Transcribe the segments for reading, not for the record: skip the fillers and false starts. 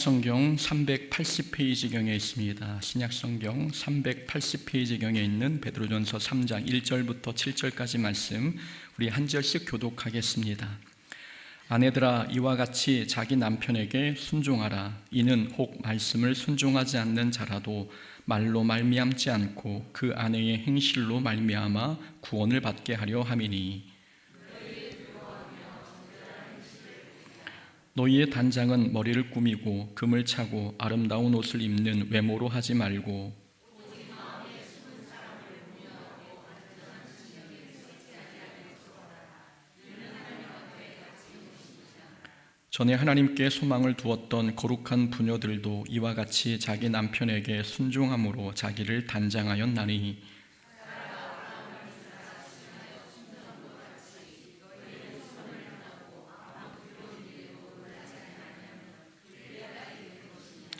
성경 380페이지경에 있습니다. 신약 성경 380페이지경에 있는 베드로전서 3장 1절부터 7절까지 말씀 우리 한 절씩 교독하겠습니다. 아내들아, 이와 같이 자기 남편에게 순종하라. 이는 혹 말씀을 순종하지 않는 자라도 말로 말미암지 않고 그 아내의 행실로 말미암아 구원을 받게 하려 함이니, 너희의 단장은 머리를 꾸미고 금을 차고 아름다운 옷을 입는 외모로 하지 말고, 전에 하나님께 소망을 두었던 거룩한 부녀들도 이와 같이 자기 남편에게 순종함으로 자기를 단장하였나니,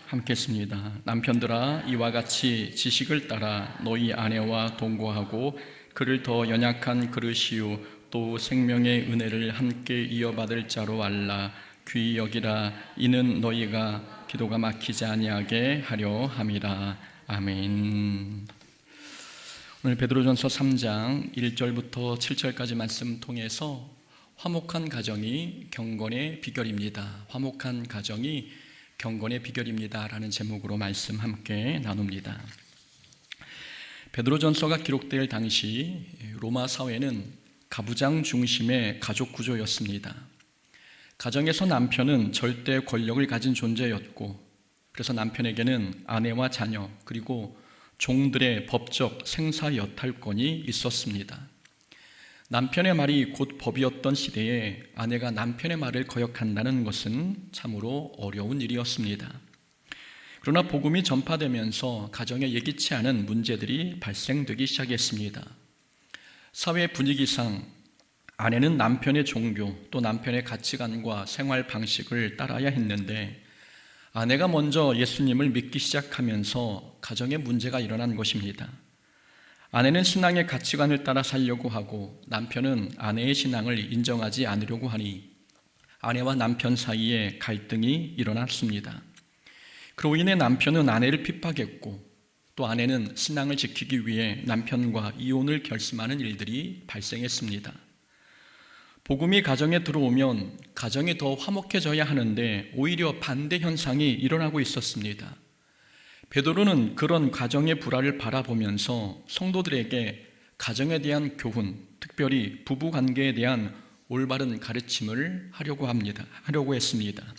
함께 했습니다. 남편들아, 이와 같이 지식을 따라 너희 아내와 동거하고 그를 더 연약한 그릇이요 또 생명의 은혜를 함께 이어받을 자로 알라. 귀히 여기라. 이는 너희가 기도가 막히지 아니하게 하려 함이라. 아멘. 오늘 베드로전서 3장 1절부터 7절까지 말씀 통해서 화목한 가정이 경건의 비결입니다. 화목한 가정이 경건의 비결입니다 라는 제목으로 말씀 함께 나눕니다. 베드로전서가 기록될 당시 로마 사회는 가부장 중심의 가족 구조였습니다. 가정에서 남편은 절대 권력을 가진 존재였고, 그래서 남편에게는 아내와 자녀 그리고 종들의 법적 생사 여탈권이 있었습니다. 남편의 말이 곧 법이었던 시대에 아내가 남편의 말을 거역한다는 것은 참으로 어려운 일이었습니다. 그러나 복음이 전파되면서 가정에 예기치 않은 문제들이 발생되기 시작했습니다. 사회 분위기상 아내는 남편의 종교 또 남편의 가치관과 생활 방식을 따라야 했는데, 아내가 먼저 예수님을 믿기 시작하면서 가정에 문제가 일어난 것입니다. 아내는 신앙의 가치관을 따라 살려고 하고 남편은 아내의 신앙을 인정하지 않으려고 하니 아내와 남편 사이에 갈등이 일어났습니다. 그로 인해 남편은 아내를 핍박했고 또 아내는 신앙을 지키기 위해 남편과 이혼을 결심하는 일들이 발생했습니다. 복음이 가정에 들어오면 가정이 더 화목해져야 하는데 오히려 반대 현상이 일어나고 있었습니다. 베드로는 그런 가정의 불화를 바라보면서 성도들에게 가정에 대한 교훈, 특별히 부부 관계에 대한 올바른 가르침을 하려고 했습니다.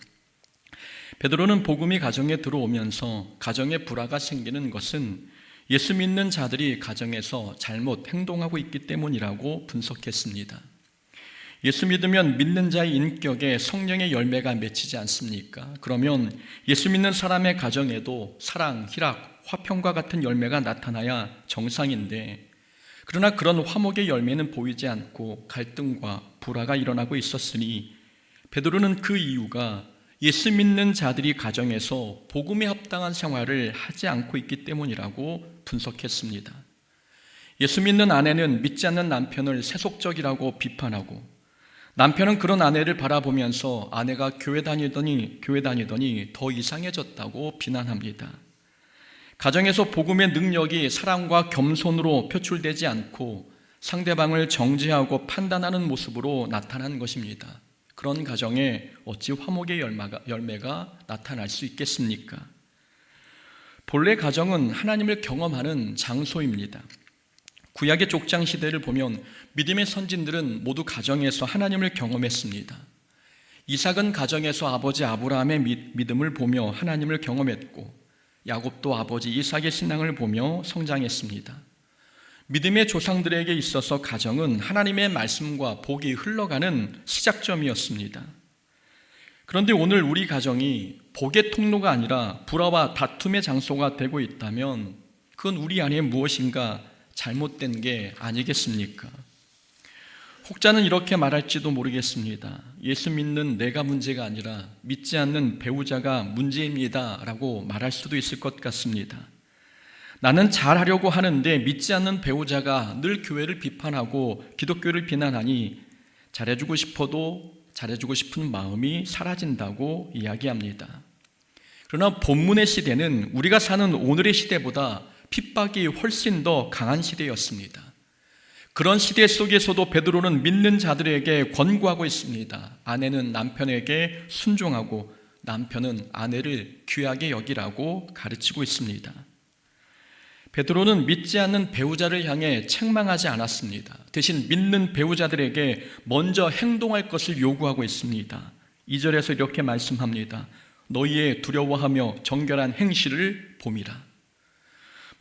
베드로는 복음이 가정에 들어오면서 가정의 불화가 생기는 것은 예수 믿는 자들이 가정에서 잘못 행동하고 있기 때문이라고 분석했습니다. 예수 믿으면 믿는 자의 인격에 성령의 열매가 맺히지 않습니까? 그러면 예수 믿는 사람의 가정에도 사랑, 희락, 화평과 같은 열매가 나타나야 정상인데, 그러나 그런 화목의 열매는 보이지 않고 갈등과 불화가 일어나고 있었으니 베드로는 그 이유가 예수 믿는 자들이 가정에서 복음에 합당한 생활을 하지 않고 있기 때문이라고 분석했습니다. 예수 믿는 아내는 믿지 않는 남편을 세속적이라고 비판하고, 남편은 그런 아내를 바라보면서 아내가 교회 다니더니 더 이상해졌다고 비난합니다. 가정에서 복음의 능력이 사랑과 겸손으로 표출되지 않고 상대방을 정죄하고 판단하는 모습으로 나타난 것입니다. 그런 가정에 어찌 화목의 열매가 나타날 수 있겠습니까? 본래 가정은 하나님을 경험하는 장소입니다. 구약의 족장 시대를 보면 믿음의 선진들은 모두 가정에서 하나님을 경험했습니다. 이삭은 가정에서 아버지 아브라함의 믿음을 보며 하나님을 경험했고, 야곱도 아버지 이삭의 신앙을 보며 성장했습니다. 믿음의 조상들에게 있어서 가정은 하나님의 말씀과 복이 흘러가는 시작점이었습니다. 그런데 오늘 우리 가정이 복의 통로가 아니라 불화와 다툼의 장소가 되고 있다면 그건 우리 안에 무엇인가 잘못된 게 아니겠습니까? 혹자는 이렇게 말할지도 모르겠습니다. 예수 믿는 내가 문제가 아니라 믿지 않는 배우자가 문제입니다 라고 말할 수도 있을 것 같습니다. 나는 잘하려고 하는데 믿지 않는 배우자가 늘 교회를 비판하고 기독교를 비난하니 잘해주고 싶어도 잘해주고 싶은 마음이 사라진다고 이야기합니다. 그러나 본문의 시대는 우리가 사는 오늘의 시대보다 핍박이 훨씬 더 강한 시대였습니다. 그런 시대 속에서도 베드로는 믿는 자들에게 권고하고 있습니다. 아내는 남편에게 순종하고 남편은 아내를 귀하게 여기라고 가르치고 있습니다. 베드로는 믿지 않는 배우자를 향해 책망하지 않았습니다. 대신 믿는 배우자들에게 먼저 행동할 것을 요구하고 있습니다. 2절에서 이렇게 말씀합니다. 너희의 두려워하며 정결한 행실을 봄이라.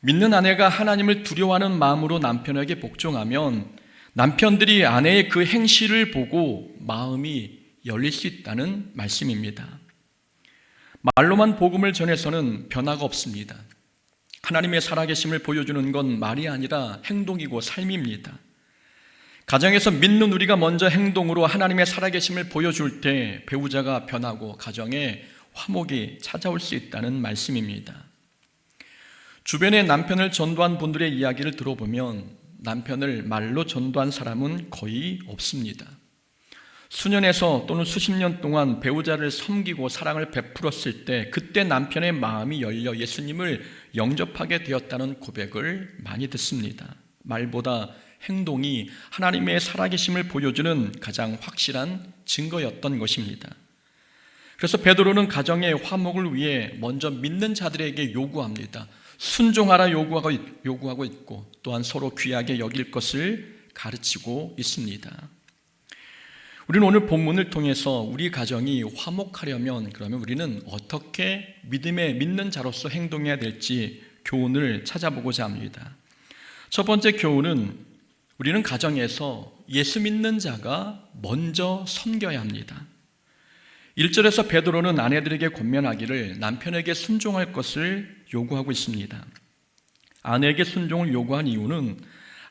믿는 아내가 하나님을 두려워하는 마음으로 남편에게 복종하면 남편들이 아내의 그 행실을 보고 마음이 열릴 수 있다는 말씀입니다. 말로만 복음을 전해서는 변화가 없습니다. 하나님의 살아계심을 보여주는 건 말이 아니라 행동이고 삶입니다. 가정에서 믿는 우리가 먼저 행동으로 하나님의 살아계심을 보여줄 때 배우자가 변하고 가정에 화목이 찾아올 수 있다는 말씀입니다. 주변에 남편을 전도한 분들의 이야기를 들어보면 남편을 말로 전도한 사람은 거의 없습니다. 수년에서 또는 수십 년 동안 배우자를 섬기고 사랑을 베풀었을 때 그때 남편의 마음이 열려 예수님을 영접하게 되었다는 고백을 많이 듣습니다. 말보다 행동이 하나님의 살아계심을 보여주는 가장 확실한 증거였던 것입니다. 그래서 베드로는 가정의 화목을 위해 먼저 믿는 자들에게 요구합니다. 순종하라 요구하고 있고 또한 서로 귀하게 여길 것을 가르치고 있습니다. 우리는 오늘 본문을 통해서 우리 가정이 화목하려면 그러면 우리는 어떻게 믿는 자로서 행동해야 될지 교훈을 찾아보고자 합니다. 첫 번째 교훈은 우리는 가정에서 예수 믿는 자가 먼저 섬겨야 합니다. 1절에서 베드로는 아내들에게 권면하기를 남편에게 순종할 것을 요구하고 있습니다. 아내에게 순종을 요구한 이유는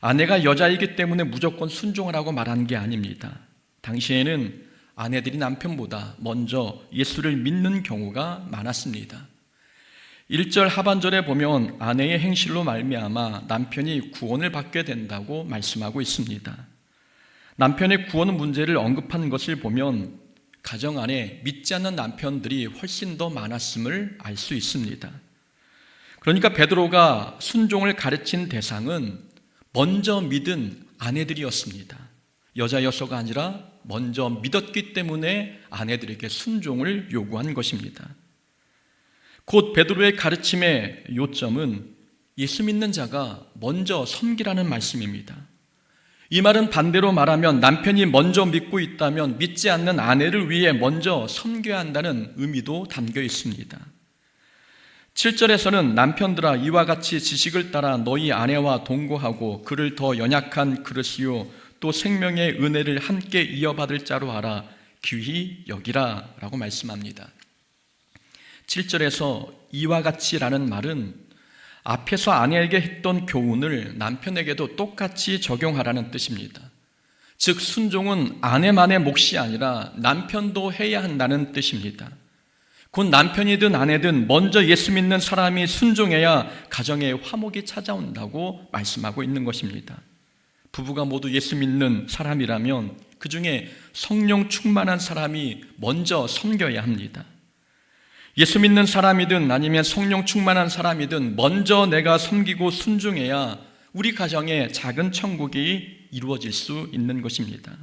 아내가 여자이기 때문에 무조건 순종하라고 말한 게 아닙니다. 당시에는 아내들이 남편보다 먼저 예수를 믿는 경우가 많았습니다. 1절 하반절에 보면 아내의 행실로 말미암아 남편이 구원을 받게 된다고 말씀하고 있습니다. 남편의 구원 문제를 언급한 것을 보면 가정 안에 믿지 않는 남편들이 훨씬 더 많았음을 알 수 있습니다. 그러니까 베드로가 순종을 가르친 대상은 먼저 믿은 아내들이었습니다. 여자여서가 아니라 먼저 믿었기 때문에 아내들에게 순종을 요구한 것입니다. 곧 베드로의 가르침의 요점은 예수 믿는 자가 먼저 섬기라는 말씀입니다. 이 말은 반대로 말하면 남편이 먼저 믿고 있다면 믿지 않는 아내를 위해 먼저 섬겨야 한다는 의미도 담겨 있습니다. 7절에서는 남편들아 이와 같이 지식을 따라 너희 아내와 동거하고 그를 더 연약한 그릇이요 또 생명의 은혜를 함께 이어받을 자로 알아 귀히 여기라 라고 말씀합니다. 7절에서 이와 같이라는 말은 앞에서 아내에게 했던 교훈을 남편에게도 똑같이 적용하라는 뜻입니다. 즉 순종은 아내만의 몫이 아니라 남편도 해야 한다는 뜻입니다. 곧 남편이든 아내든 먼저 예수 믿는 사람이 순종해야 가정에 화목이 찾아온다고 말씀하고 있는 것입니다. 부부가 모두 예수 믿는 사람이라면 그 중에 성령 충만한 사람이 먼저 섬겨야 합니다. 예수 믿는 사람이든 아니면 성령 충만한 사람이든 먼저 내가 섬기고 순종해야 우리 가정에 작은 천국이 이루어질 수 있는 것입니다.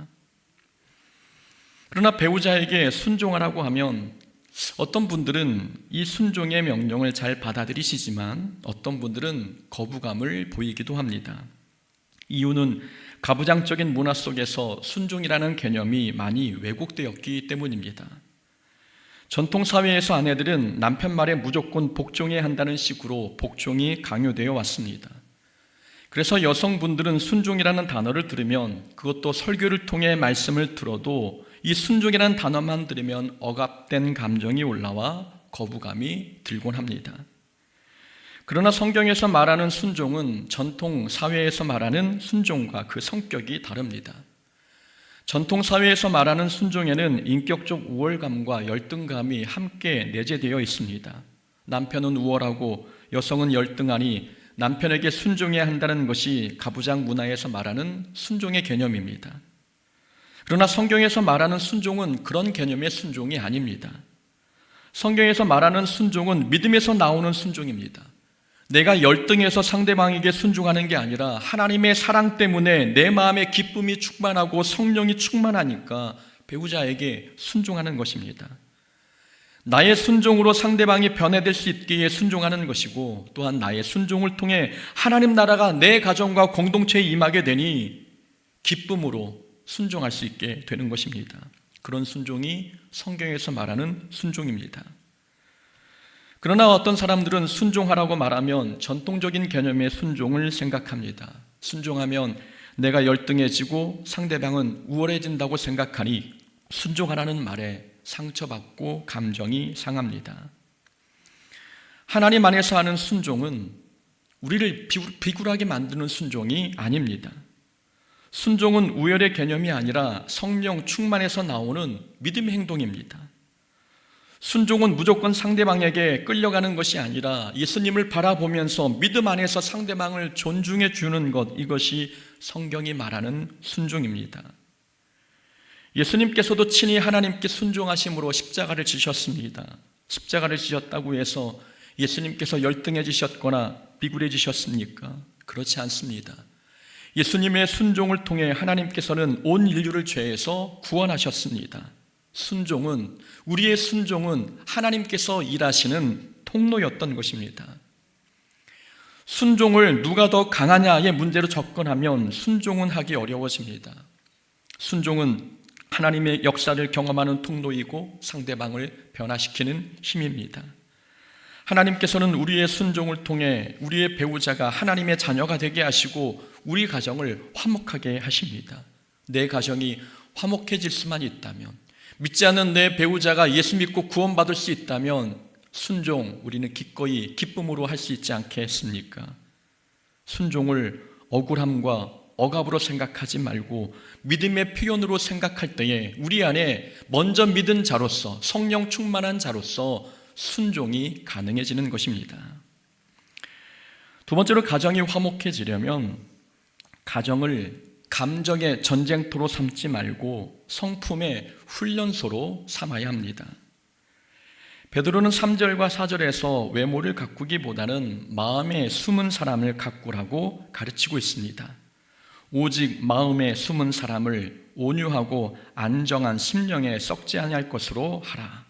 그러나 배우자에게 순종하라고 하면 어떤 분들은 이 순종의 명령을 잘 받아들이시지만 어떤 분들은 거부감을 보이기도 합니다. 이유는 가부장적인 문화 속에서 순종이라는 개념이 많이 왜곡되었기 때문입니다. 전통사회에서 아내들은 남편 말에 무조건 복종해야 한다는 식으로 복종이 강요되어 왔습니다. 그래서 여성분들은 순종이라는 단어를 들으면 그것도 설교를 통해 말씀을 들어도 이 순종이라는 단어만 들으면 억압된 감정이 올라와 거부감이 들곤 합니다. 그러나 성경에서 말하는 순종은 전통 사회에서 말하는 순종과 그 성격이 다릅니다. 전통 사회에서 말하는 순종에는 인격적 우월감과 열등감이 함께 내재되어 있습니다. 남편은 우월하고 여성은 열등하니 남편에게 순종해야 한다는 것이 가부장 문화에서 말하는 순종의 개념입니다. 그러나 성경에서 말하는 순종은 그런 개념의 순종이 아닙니다. 성경에서 말하는 순종은 믿음에서 나오는 순종입니다. 내가 열등해서 상대방에게 순종하는 게 아니라 하나님의 사랑 때문에 내 마음에 기쁨이 충만하고 성령이 충만하니까 배우자에게 순종하는 것입니다. 나의 순종으로 상대방이 변화될 수 있기에 순종하는 것이고, 또한 나의 순종을 통해 하나님 나라가 내 가정과 공동체에 임하게 되니 기쁨으로 순종할 수 있게 되는 것입니다. 그런 순종이 성경에서 말하는 순종입니다. 그러나 어떤 사람들은 순종하라고 말하면 전통적인 개념의 순종을 생각합니다. 순종하면 내가 열등해지고 상대방은 우월해진다고 생각하니 순종하라는 말에 상처받고 감정이 상합니다. 하나님 안에서 하는 순종은 우리를 비굴하게 만드는 순종이 아닙니다. 순종은 우열의 개념이 아니라 성령 충만에서 나오는 믿음의 행동입니다. 순종은 무조건 상대방에게 끌려가는 것이 아니라 예수님을 바라보면서 믿음 안에서 상대방을 존중해 주는 것, 이것이 성경이 말하는 순종입니다. 예수님께서도 친히 하나님께 순종하심으로 십자가를 지셨습니다. 십자가를 지셨다고 해서 예수님께서 열등해지셨거나 비굴해지셨습니까? 그렇지 않습니다. 예수님의 순종을 통해 하나님께서는 온 인류를 죄에서 구원하셨습니다. 우리의 순종은 하나님께서 일하시는 통로였던 것입니다. 순종을 누가 더 강하냐의 문제로 접근하면 순종은 하기 어려워집니다. 순종은 하나님의 역사를 경험하는 통로이고 상대방을 변화시키는 힘입니다. 하나님께서는 우리의 순종을 통해 우리의 배우자가 하나님의 자녀가 되게 하시고 우리 가정을 화목하게 하십니다. 내 가정이 화목해질 수만 있다면, 믿지 않는 내 배우자가 예수 믿고 구원받을 수 있다면 순종, 우리는 기꺼이 기쁨으로 할 수 있지 않겠습니까? 순종을 억울함과 억압으로 생각하지 말고 믿음의 표현으로 생각할 때에 우리 안에 먼저 믿은 자로서, 성령 충만한 자로서 순종이 가능해지는 것입니다. 두 번째로, 가정이 화목해지려면 가정을 감정의 전쟁터로 삼지 말고 성품의 훈련소로 삼아야 합니다. 베드로는 3절과 4절에서 외모를 가꾸기보다는 마음에 숨은 사람을 가꾸라고 가르치고 있습니다. 오직 마음에 숨은 사람을 온유하고 안정한 심령에 썩지 아니할 것으로 하라.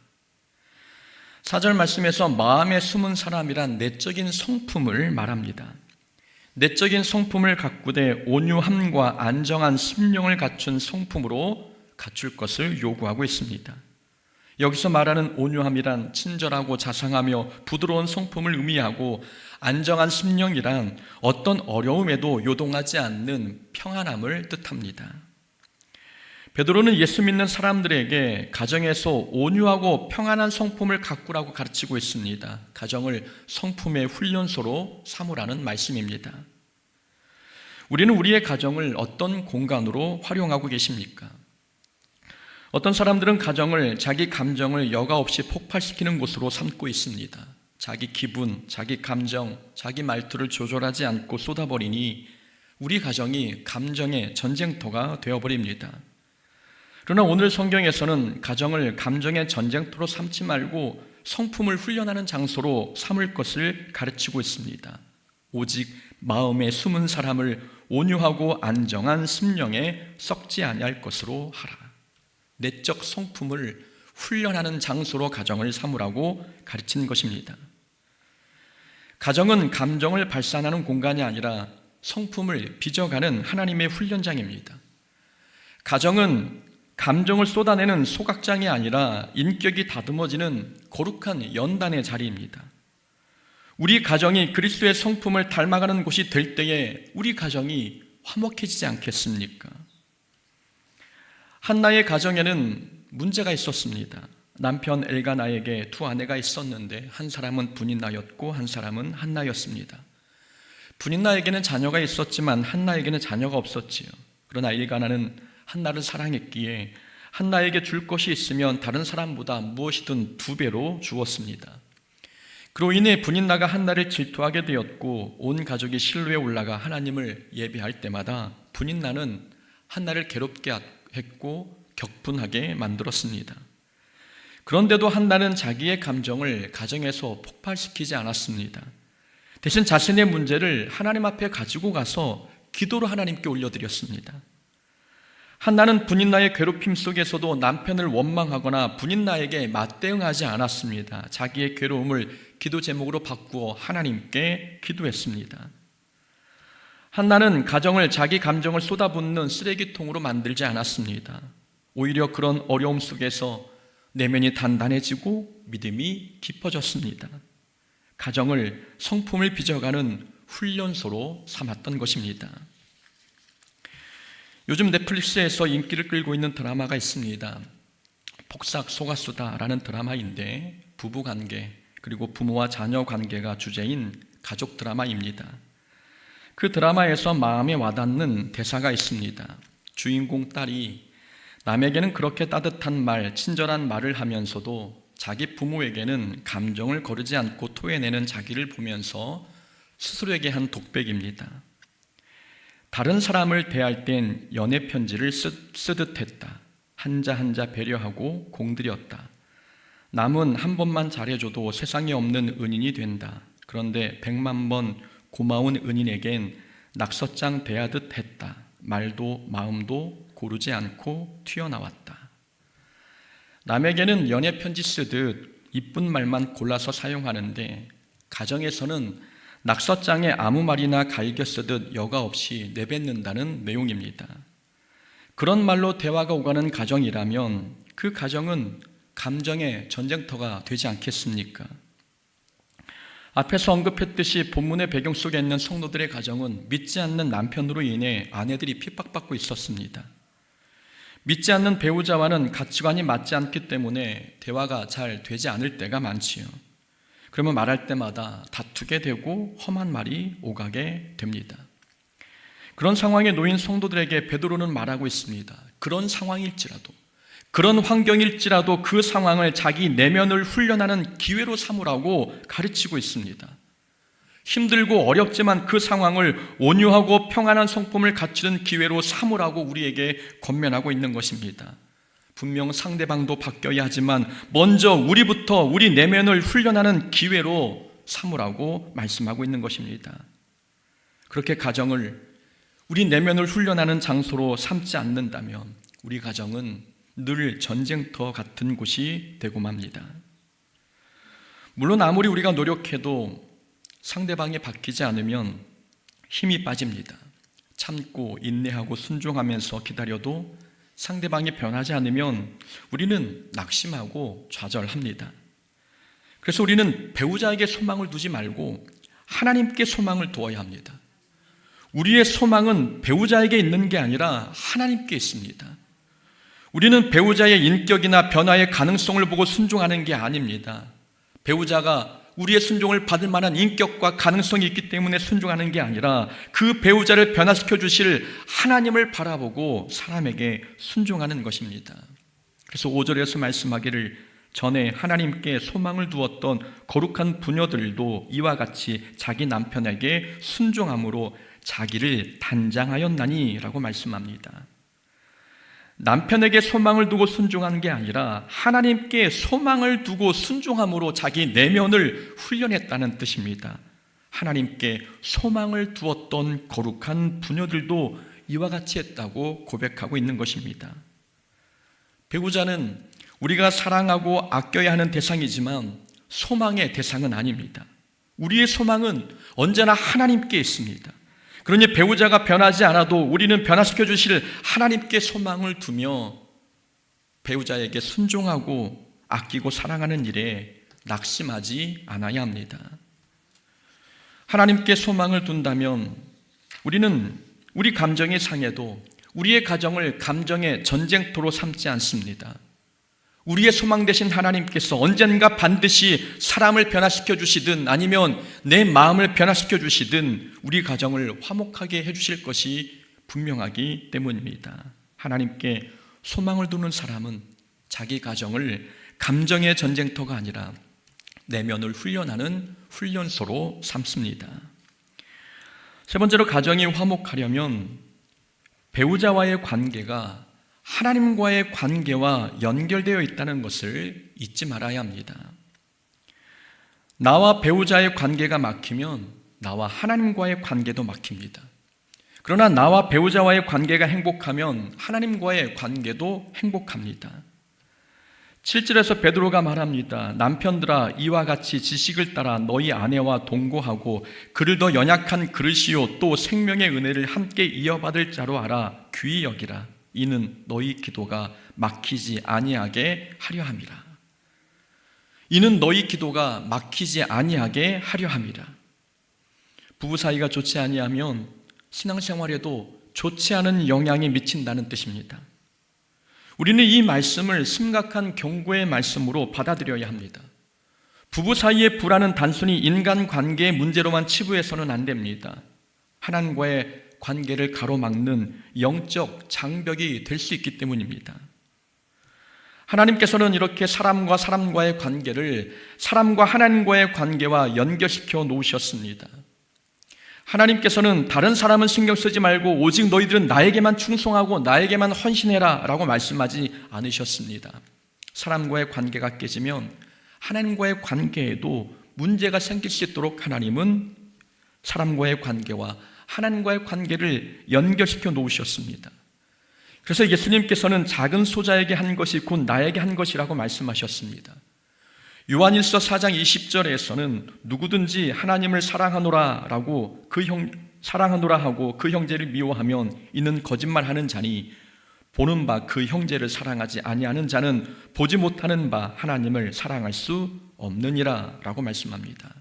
4절 말씀에서 마음에 숨은 사람이란 내적인 성품을 말합니다. 내적인 성품을 가꾸되 온유함과 안정한 심령을 갖춘 성품으로 갖출 것을 요구하고 있습니다. 여기서 말하는 온유함이란 친절하고 자상하며 부드러운 성품을 의미하고, 안정한 심령이란 어떤 어려움에도 요동하지 않는 평안함을 뜻합니다. 베드로는 예수 믿는 사람들에게 가정에서 온유하고 평안한 성품을 가꾸라고 가르치고 있습니다. 가정을 성품의 훈련소로 삼으라는 말씀입니다. 우리는 우리의 가정을 어떤 공간으로 활용하고 계십니까? 어떤 사람들은 가정을 자기 감정을 여과 없이 폭발시키는 곳으로 삼고 있습니다. 자기 기분, 자기 감정, 자기 말투를 조절하지 않고 쏟아버리니 우리 가정이 감정의 전쟁터가 되어버립니다. 그러나 오늘 성경에서는 가정을 감정의 전쟁터로 삼지 말고 성품을 훈련하는 장소로 삼을 것을 가르치고 있습니다. 오직 마음에 숨은 사람을 온유하고 안정한 심령에 썩지 아니할 것으로 하라. 내적 성품을 훈련하는 장소로 가정을 삼으라고 가르친 것입니다. 가정은 감정을 발산하는 공간이 아니라 성품을 빚어가는 하나님의 훈련장입니다. 가정은 감정을 쏟아내는 소각장이 아니라 인격이 다듬어지는 거룩한 연단의 자리입니다. 우리 가정이 그리스도의 성품을 닮아가는 곳이 될 때에 우리 가정이 화목해지지 않겠습니까? 한나의 가정에는 문제가 있었습니다. 남편 엘가나에게 두 아내가 있었는데 한 사람은 분인나였고 한 사람은 한나였습니다. 분인나에게는 자녀가 있었지만 한나에게는 자녀가 없었지요. 그러나 엘가나는 한나를 사랑했기에 한나에게 줄 것이 있으면 다른 사람보다 무엇이든 2배로 주었습니다. 그로 인해 분인나가 한나를 질투하게 되었고 온 가족이 실로에 올라가 하나님을 예배할 때마다 분인나는 한나를 괴롭게 했고 격분하게 만들었습니다. 그런데도 한나는 자기의 감정을 가정에서 폭발시키지 않았습니다. 대신 자신의 문제를 하나님 앞에 가지고 가서 기도로 하나님께 올려드렸습니다. 한나는 분인나의 괴롭힘 속에서도 남편을 원망하거나 분인나에게 맞대응하지 않았습니다. 자기의 괴로움을 기도 제목으로 바꾸어 하나님께 기도했습니다. 한나는 가정을 자기 감정을 쏟아붓는 쓰레기통으로 만들지 않았습니다. 오히려 그런 어려움 속에서 내면이 단단해지고 믿음이 깊어졌습니다. 가정을 성품을 빚어가는 훈련소로 삼았던 것입니다. 요즘 넷플릭스에서 인기를 끌고 있는 드라마가 있습니다. 폭삭 속았수다라는 드라마인데 부부관계 그리고 부모와 자녀 관계가 주제인 가족 드라마입니다. 그 드라마에서 마음에 와닿는 대사가 있습니다. 주인공 딸이 남에게는 그렇게 따뜻한 말, 친절한 말을 하면서도 자기 부모에게는 감정을 거르지 않고 토해내는 자기를 보면서 스스로에게 한 독백입니다. 다른 사람을 대할 땐 연애 편지를 쓰듯 했다. 한자 한자 배려하고 공들였다. 남은 한 번만 잘해줘도 세상에 없는 은인이 된다. 그런데 100만 번 고마운 은인에겐 낙서장 대하듯 했다. 말도 마음도 고르지 않고 튀어나왔다. 남에게는 연애 편지 쓰듯 이쁜 말만 골라서 사용하는데 가정에서는 낙서장에 아무 말이나 갈겨 쓰듯 여과 없이 내뱉는다는 내용입니다. 그런 말로 대화가 오가는 가정이라면 그 가정은 감정의 전쟁터가 되지 않겠습니까? 앞에서 언급했듯이 본문의 배경 속에 있는 성도들의 가정은 믿지 않는 남편으로 인해 아내들이 핍박받고 있었습니다. 믿지 않는 배우자와는 가치관이 맞지 않기 때문에 대화가 잘 되지 않을 때가 많지요. 그러면 말할 때마다 다투게 되고 험한 말이 오가게 됩니다. 그런 상황에 놓인 성도들에게 베드로는 말하고 있습니다. 그런 상황일지라도, 그런 환경일지라도 그 상황을 자기 내면을 훈련하는 기회로 삼으라고 가르치고 있습니다. 힘들고 어렵지만 그 상황을 온유하고 평안한 성품을 갖추는 기회로 삼으라고 우리에게 권면하고 있는 것입니다. 분명 상대방도 바뀌어야 하지만 먼저 우리부터 우리 내면을 훈련하는 기회로 삼으라고 말씀하고 있는 것입니다. 그렇게 가정을 우리 내면을 훈련하는 장소로 삼지 않는다면 우리 가정은 늘 전쟁터 같은 곳이 되고 맙니다. 물론 아무리 우리가 노력해도 상대방이 바뀌지 않으면 힘이 빠집니다. 참고 인내하고 순종하면서 기다려도 상대방이 변하지 않으면 우리는 낙심하고 좌절합니다. 그래서 우리는 배우자에게 소망을 두지 말고 하나님께 소망을 두어야 합니다. 우리의 소망은 배우자에게 있는 게 아니라 하나님께 있습니다. 우리는 배우자의 인격이나 변화의 가능성을 보고 순종하는 게 아닙니다. 배우자가 우리의 순종을 받을 만한 인격과 가능성이 있기 때문에 순종하는 게 아니라 그 배우자를 변화시켜 주실 하나님을 바라보고 사람에게 순종하는 것입니다. 그래서 5절에서 말씀하기를 전에 하나님께 소망을 두었던 거룩한 부녀들도 이와 같이 자기 남편에게 순종함으로 자기를 단장하였나니 라고 말씀합니다. 남편에게 소망을 두고 순종한 게 아니라 하나님께 소망을 두고 순종함으로 자기 내면을 훈련했다는 뜻입니다. 하나님께 소망을 두었던 거룩한 부녀들도 이와 같이 했다고 고백하고 있는 것입니다. 배우자는 우리가 사랑하고 아껴야 하는 대상이지만 소망의 대상은 아닙니다. 우리의 소망은 언제나 하나님께 있습니다. 그러니 배우자가 변하지 않아도 우리는 변화시켜 주실 하나님께 소망을 두며 배우자에게 순종하고 아끼고 사랑하는 일에 낙심하지 않아야 합니다. 하나님께 소망을 둔다면 우리는 우리 감정이 상해도 우리의 가정을 감정의 전쟁터로 삼지 않습니다. 우리의 소망 되신 하나님께서 언젠가 반드시 사람을 변화시켜 주시든 아니면 내 마음을 변화시켜 주시든 우리 가정을 화목하게 해주실 것이 분명하기 때문입니다. 하나님께 소망을 두는 사람은 자기 가정을 감정의 전쟁터가 아니라 내면을 훈련하는 훈련소로 삼습니다. 세 번째로 가정이 화목하려면 배우자와의 관계가 하나님과의 관계와 연결되어 있다는 것을 잊지 말아야 합니다. 나와 배우자의 관계가 막히면 나와 하나님과의 관계도 막힙니다. 그러나 나와 배우자와의 관계가 행복하면 하나님과의 관계도 행복합니다. 7절에서 베드로가 말합니다. 남편들아, 이와 같이 지식을 따라 너희 아내와 동거하고 그를 더 연약한 그릇이요 또 생명의 은혜를 함께 이어받을 자로 알아 귀히 여기라. 이는 너희 기도가 막히지 아니하게 하려 함이라. 이는 너희 기도가 막히지 아니하게 하려 함이라. 부부 사이가 좋지 아니하면 신앙생활에도 좋지 않은 영향이 미친다는 뜻입니다. 우리는 이 말씀을 심각한 경고의 말씀으로 받아들여야 합니다. 부부 사이의 불화는 단순히 인간관계의 문제로만 치부해서는 안 됩니다. 하나님과의 관계를 가로막는 영적 장벽이 될 수 있기 때문입니다. 하나님께서는 이렇게 사람과 사람과의 관계를 사람과 하나님과의 관계와 연결시켜 놓으셨습니다. 하나님께서는 다른 사람은 신경 쓰지 말고 오직 너희들은 나에게만 충성하고 나에게만 헌신해라 라고 말씀하지 않으셨습니다. 사람과의 관계가 깨지면 하나님과의 관계에도 문제가 생길 수 있도록 하나님은 사람과의 관계와 하나님과의 관계를 연결시켜 놓으셨습니다. 그래서 예수님께서는 작은 소자에게 한 것이 곧 나에게 한 것이라고 말씀하셨습니다. 요한일서 4장 20절에서는 누구든지 하나님을 사랑하노라 하고 그 형제를 미워하면 이는 거짓말하는 자니 보는 바 그 형제를 사랑하지 아니하는 자는 보지 못하는 바 하나님을 사랑할 수 없느니라 라고 말씀합니다.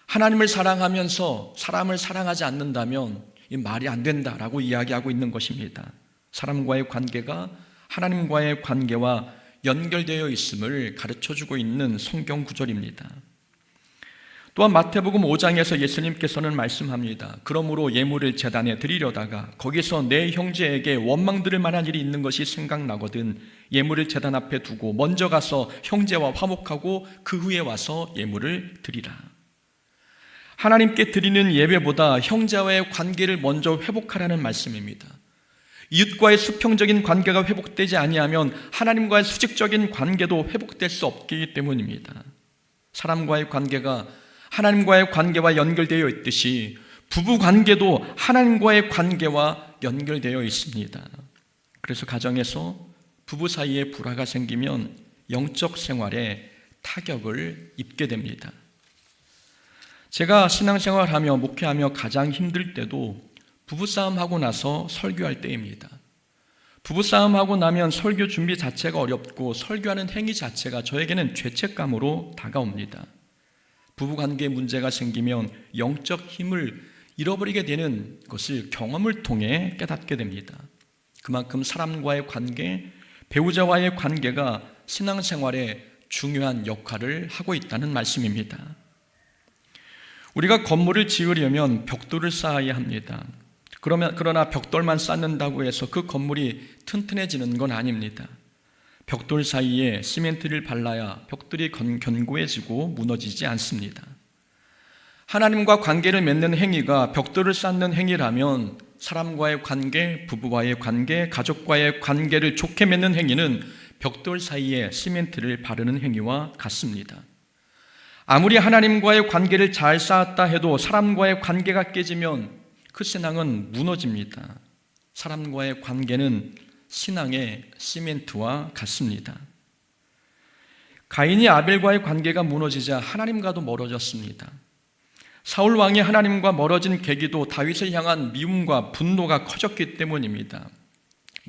하나님을 사랑하면서 사람을 사랑하지 않는다면 이 말이 안 된다라고 이야기하고 있는 것입니다. 사람과의 관계가 하나님과의 관계와 연결되어 있음을 가르쳐주고 있는 성경 구절입니다. 또한 마태복음 5장에서 예수님께서는 말씀합니다. 그러므로 예물을 제단에 드리려다가 거기서 내 형제에게 원망 들을 만한 일이 있는 것이 생각나거든 예물을 제단 앞에 두고 먼저 가서 형제와 화목하고 그 후에 와서 예물을 드리라. 하나님께 드리는 예배보다 형제와의 관계를 먼저 회복하라는 말씀입니다. 이웃과의 수평적인 관계가 회복되지 아니하면 하나님과의 수직적인 관계도 회복될 수 없기 때문입니다. 사람과의 관계가 하나님과의 관계와 연결되어 있듯이 부부 관계도 하나님과의 관계와 연결되어 있습니다. 그래서 가정에서 부부 사이에 불화가 생기면 영적 생활에 타격을 입게 됩니다. 제가 신앙생활하며 목회하며 가장 힘들 때도 부부싸움하고 나서 설교할 때입니다. 부부싸움하고 나면 설교 준비 자체가 어렵고 설교하는 행위 자체가 저에게는 죄책감으로 다가옵니다. 부부관계에 문제가 생기면 영적 힘을 잃어버리게 되는 것을 경험을 통해 깨닫게 됩니다. 그만큼 사람과의 관계, 배우자와의 관계가 신앙생활에 중요한 역할을 하고 있다는 말씀입니다. 우리가 건물을 지으려면 벽돌을 쌓아야 합니다. 그러나 벽돌만 쌓는다고 해서 그 건물이 튼튼해지는 건 아닙니다. 벽돌 사이에 시멘트를 발라야 벽돌이 견고해지고 무너지지 않습니다. 하나님과 관계를 맺는 행위가 벽돌을 쌓는 행위라면 사람과의 관계, 부부와의 관계, 가족과의 관계를 좋게 맺는 행위는 벽돌 사이에 시멘트를 바르는 행위와 같습니다. 아무리 하나님과의 관계를 잘 쌓았다 해도 사람과의 관계가 깨지면 그 신앙은 무너집니다. 사람과의 관계는 신앙의 시멘트와 같습니다. 가인이 아벨과의 관계가 무너지자 하나님과도 멀어졌습니다. 사울 왕이 하나님과 멀어진 계기도 다윗을 향한 미움과 분노가 커졌기 때문입니다.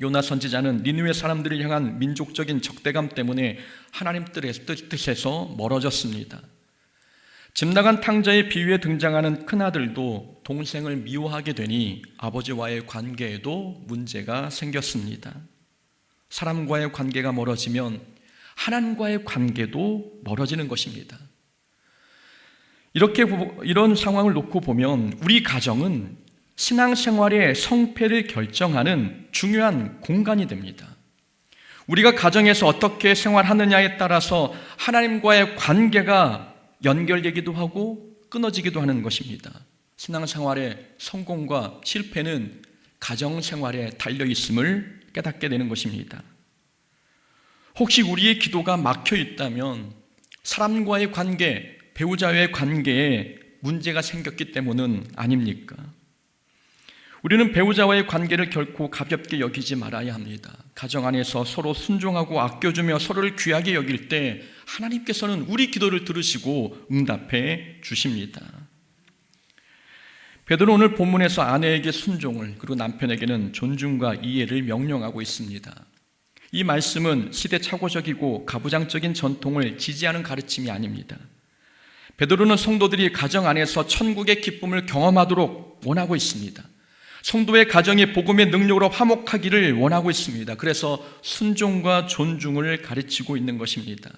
요나 선지자는 니느웨 사람들을 향한 민족적인 적대감 때문에 하나님 뜻에서 멀어졌습니다. 집 나간 탕자의 비유에 등장하는 큰아들도 동생을 미워하게 되니 아버지와의 관계에도 문제가 생겼습니다. 사람과의 관계가 멀어지면 하나님과의 관계도 멀어지는 것입니다. 이런 상황을 놓고 보면 우리 가정은 신앙생활의 성패를 결정하는 중요한 공간이 됩니다. 우리가 가정에서 어떻게 생활하느냐에 따라서 하나님과의 관계가 연결되기도 하고 끊어지기도 하는 것입니다. 신앙생활의 성공과 실패는 가정생활에 달려있음을 깨닫게 되는 것입니다. 혹시 우리의 기도가 막혀 있다면 사람과의 관계, 배우자와의 관계에 문제가 생겼기 때문은 아닙니까? 우리는 배우자와의 관계를 결코 가볍게 여기지 말아야 합니다. 가정 안에서 서로 순종하고 아껴주며 서로를 귀하게 여길 때 하나님께서는 우리 기도를 들으시고 응답해 주십니다. 베드로 오늘 본문에서 아내에게 순종을, 그리고 남편에게는 존중과 이해를 명령하고 있습니다. 이 말씀은 시대착오적이고 가부장적인 전통을 지지하는 가르침이 아닙니다. 베드로는 성도들이 가정 안에서 천국의 기쁨을 경험하도록 원하고 있습니다. 성도의 가정이 복음의 능력으로 화목하기를 원하고 있습니다. 그래서 순종과 존중을 가르치고 있는 것입니다.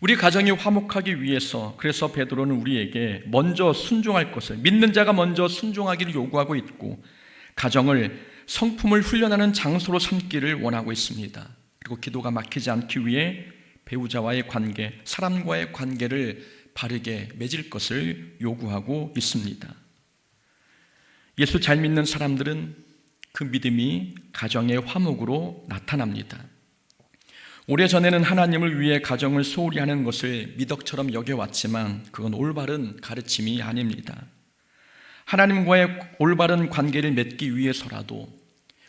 우리 가정이 화목하기 위해서, 그래서 베드로는 우리에게 먼저 순종할 것을, 믿는 자가 먼저 순종하기를 요구하고 있고, 가정을 성품을 훈련하는 장소로 삼기를 원하고 있습니다. 그리고 기도가 막히지 않기 위해 배우자와의 관계, 사람과의 관계를 바르게 맺을 것을 요구하고 있습니다. 예수 잘 믿는 사람들은 그 믿음이 가정의 화목으로 나타납니다. 오래전에는 하나님을 위해 가정을 소홀히 하는 것을 미덕처럼 여겨왔지만 그건 올바른 가르침이 아닙니다. 하나님과의 올바른 관계를 맺기 위해서라도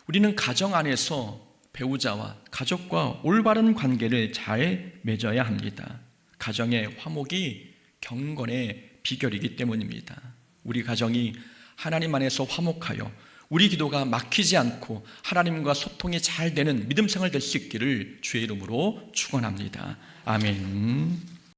우리는 가정 안에서 배우자와 가족과 올바른 관계를 잘 맺어야 합니다. 가정의 화목이 경건의 비결이기 때문입니다. 우리 가정이 하나님 안에서 화목하여 우리 기도가 막히지 않고 하나님과 소통이 잘 되는 믿음 생활 될 수 있기를 주의 이름으로 축원합니다. 아멘.